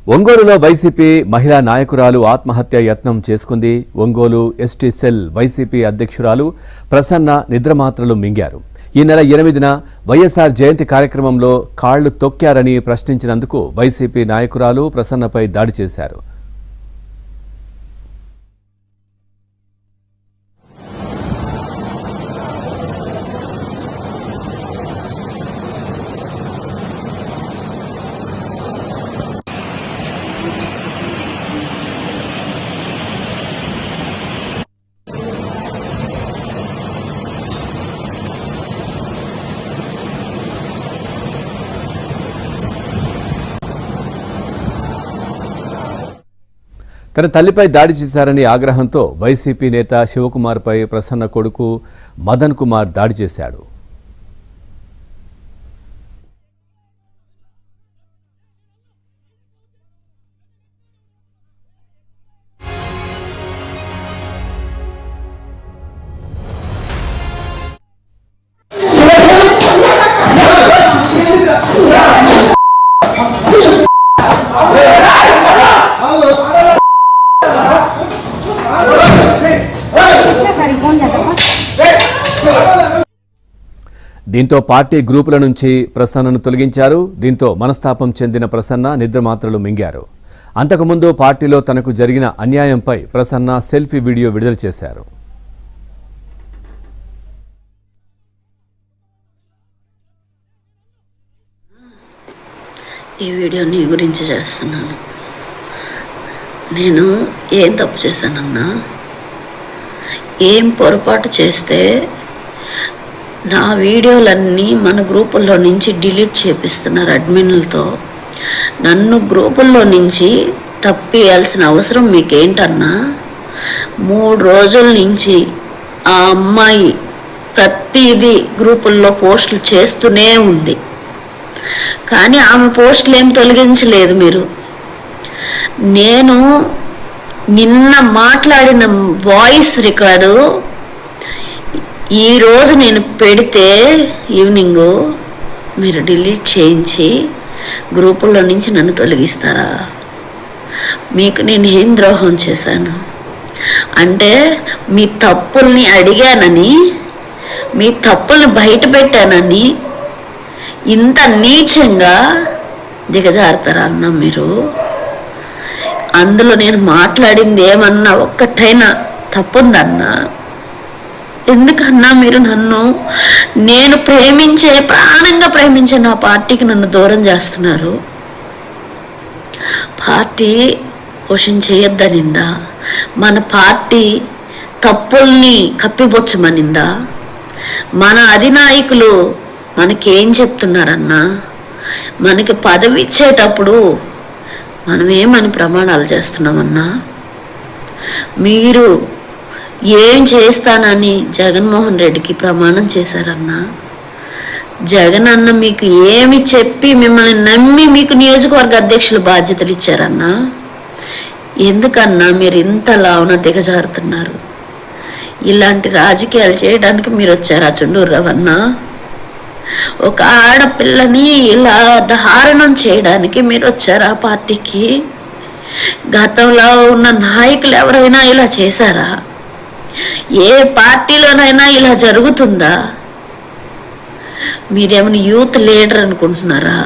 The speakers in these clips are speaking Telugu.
ఒంగోలులో వైసీపీ మహిళా నాయకురాలు ఆత్మహత్య యత్నం చేసుకుంది. ఒంగోలు ఎస్టీ సెల్ వైసీపీ అధ్యక్షురాలు ప్రసన్న నిద్రమాత్రలు మింగారు. ఈ నెల 8న వైఎస్ఆర్ జయంతి కార్యక్రమంలో కాళ్లు తొక్కారని ప్రశ్నించినందుకు వైసీపీ నాయకురాలు ప్రసన్నపై దాడి చేశారు. తన తల్లిపై దాడి చేశారని ఆగ్రహంతో వైసీపీ నేత శివకుమార్పై ప్రసన్న కొడుకు మదన్ కుమార్ దాడి చేశాడు. దీంతో పార్టీ గ్రూపుల నుంచి ప్రసన్నను తొలగించారు. దీంతో మనస్తాపం చెందిన ప్రసన్న నిద్రమాత్రలు మింగారు. అంతకుముందు పార్టీలో తనకు జరిగిన అన్యాయంపై ప్రసన్న సెల్ఫీ వీడియో విడుదల చేశారు. ఈ వీడియో నీ గురించి చేస్తున్నాను. నేను ఏం తప్పు చేశానన్నా, ఏం పొరపాటు చేస్తే నా వీడియోలన్నీ మన గ్రూపుల్లో నుంచి డిలీట్ చేపిస్తున్నారు అడ్మిన్లతో. నన్ను గ్రూపుల్లో నుంచి తప్పియాల్సిన అవసరం మీకేంటన్నా? 3 రోజుల నుంచి ఆ అమ్మాయి ప్రతిదీ గ్రూపుల్లో పోస్టులు చేస్తూనే ఉంది, కానీ ఆమె పోస్టులు ఏం తొలగించలేదు మీరు. నేను నిన్న మాట్లాడిన వాయిస్ రికార్డు ఈరోజు నేను పెడితే ఈవినింగ్ మీరు డిలీట్ చేయించి గ్రూపుల్లో నుంచి నన్ను తొలగిస్తారా? మీకు నేను ఏం ద్రోహం చేశాను అంటే, మీ తప్పుల్ని అడిగానని, మీ తప్పుల్ని బయట పెట్టానని ఇంత నీచంగా దిగజారుతారా అన్న మీరు? అందులో నేను మాట్లాడింది ఏమన్నా ఒక్కటైనా తప్పుందన్నా? ఎందుకన్నా మీరు నన్ను, నేను ప్రాణంగా ప్రేమించే నా పార్టీకి నన్ను దూరం చేస్తున్నారు? పార్టీ పోషించేయొద్దనిందా? మన పార్టీ తప్పుల్ని కప్పిబొచ్చమనిందా? మన అధినాయకులు మనకేం చెప్తున్నారన్నా? మనకి పదవి ఇచ్చేటప్పుడు మనం ఏమని ప్రమాణాలు చేస్తున్నామన్నా? మీరు ఏం చేస్తానని జగన్మోహన్ రెడ్డికి ప్రమాణం చేశారన్నా? జగన్ అన్న మీకు ఏమి చెప్పి మిమ్మల్ని నమ్మి మీకు నియోజకవర్గ అధ్యక్షులు బాధ్యతలు ఇచ్చారన్నా? ఎందుకన్నా మీరు ఇంతలావున దిగజారుతున్నారు? ఇలాంటి రాజకీయాలు చేయడానికి మీరు వచ్చారా చుండూరు రవణ? ఒక ఆడపిల్లని ఇలా దారుణం చేయడానికి మీరు వచ్చారా పార్టీకి? గతంలో ఉన్న నాయకులు ఎవరైనా ఇలా చేశారా? ఏ పార్టీలోనైనా ఇలా జరుగుతుందా? మీరేమైనా యూత్ లీడర్ అనుకుంటున్నారా?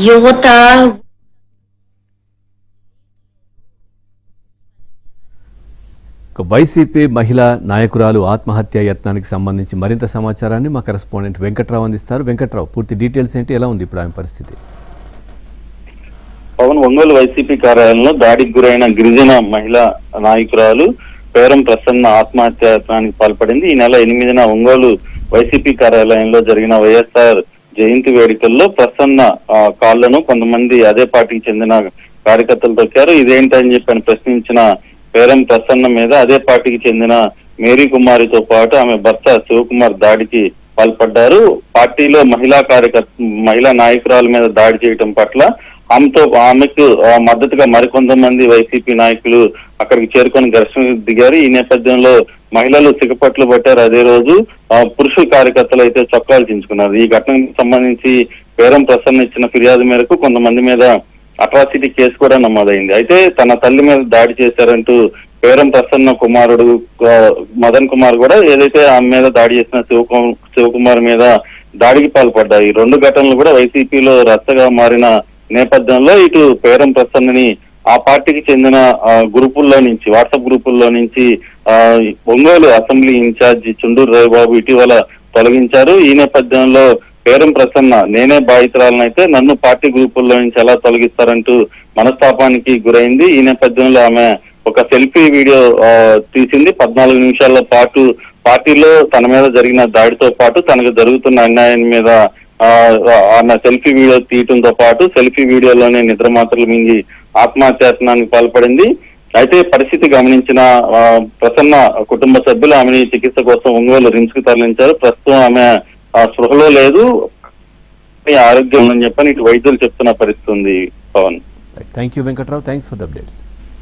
యువత వైసీపీ మహిళా నాయకురాలు ఆత్మహత్య యత్నానికి సంబంధించి మరింత సమాచారాన్ని మా కరెస్పాండెంట్ వెంకట్రావు అందిస్తారు. వెంకట్రావు, పూర్తి డీటెయిల్స్ ఏంటి, ఎలా ఉంది ఇప్పుడు ఆమె పరిస్థితి? పవన్, ఒంగోలు వైసీపీ కార్యాలయంలో దాడికి గురైన గిరిజన మహిళా నాయకురాలు పేరం ప్రసన్న ఆత్మహత్య యత్నానికి పాల్పడింది. ఈ నెల 8న ఒంగోలు వైసీపీ కార్యాలయంలో జరిగిన వైఎస్ఆర్ జయంతి వేడుకల్లో ప్రసన్న కాళ్లను కొంతమంది అదే పార్టీకి చెందిన కార్యకర్తలు తొక్కారు. ఇదేంటని చెప్పని ప్రశ్నించిన పేరం ప్రసన్న మీద అదే పార్టీకి చెందిన మేరీ కుమారితో పాటు ఆమె భర్త శివకుమార్ దాడికి పాల్పడ్డారు. పార్టీలో మహిళా నాయకురాల మీద దాడి చేయడం పట్ల ఆమెకు మద్దతుగా మరికొంతమంది వైసీపీ నాయకులు అక్కడికి చేరుకొని ఘర్షణ దిగారు. ఈ నేపథ్యంలో మహిళలు సిగపట్లు పట్టారు. అదే రోజు పురుష కార్యకర్తలు అయితే చొక్కాలు చించుకున్నారు. ఈ ఘటనకు సంబంధించి పేరం ప్రసన్న ఇచ్చిన ఫిర్యాదు మేరకు కొంతమంది మీద అట్రాసిటీ కేసు కూడా నమోదైంది. అయితే తన తల్లి మీద దాడి చేశారంటూ పేరం ప్రసన్న కుమారుడు మదన్ కుమార్ కూడా ఏదైతే ఆమె మీద దాడి చేసిన శివకుమార్ మీద దాడికి పాల్పడ్డాయి. ఈ రెండు ఘటనలు కూడా వైసీపీలో రచ్చగా మారిన నేపథ్యంలో ఇటు పేరం ప్రసన్నని ఆ పార్టీకి చెందిన గ్రూపుల్లో నుంచి, వాట్సాప్ గ్రూపుల్లో నుంచి ఒంగోలు అసెంబ్లీ ఇన్ఛార్జి చుండూరు రవిబాబు ఇటీవల తొలగించారు. ఈ నేపథ్యంలో పేరం ప్రసన్న నేనే బాధితురాలనైతే నన్ను పార్టీ గ్రూపుల్లో నుంచి ఎలా తొలగిస్తారంటూ మనస్తాపానికి గురైంది. ఈ నేపథ్యంలో ఆమె ఒక సెల్ఫీ వీడియో తీసింది. 14 నిమిషాల పాటు పార్టీలో తన మీద జరిగిన దాడితో పాటు తనకు జరుగుతున్న అన్యాయం మీద ఆమె సెల్ఫీ వీడియో తీయటంతో పాటు సెల్ఫీ వీడియోలోనే నిద్రమాత్రలు మింగి ఆత్మహత్యాయత్నానికి పాల్పడింది. అయితే పరిస్థితి గమనించిన ప్రసన్న కుటుంబ సభ్యులు ఆమెని చికిత్స కోసం ఒంగోలు రిమ్స్ కు తరలించారు. ప్రస్తుతం ఆమె స్పృహలో లేదు, ఆరోగ్యం ఉందని చెప్పని ఇటు వైద్యులు చెప్తున్న పరిస్థితి ఉంది. Pavan, thank you Venkatrao, thanks for the updates.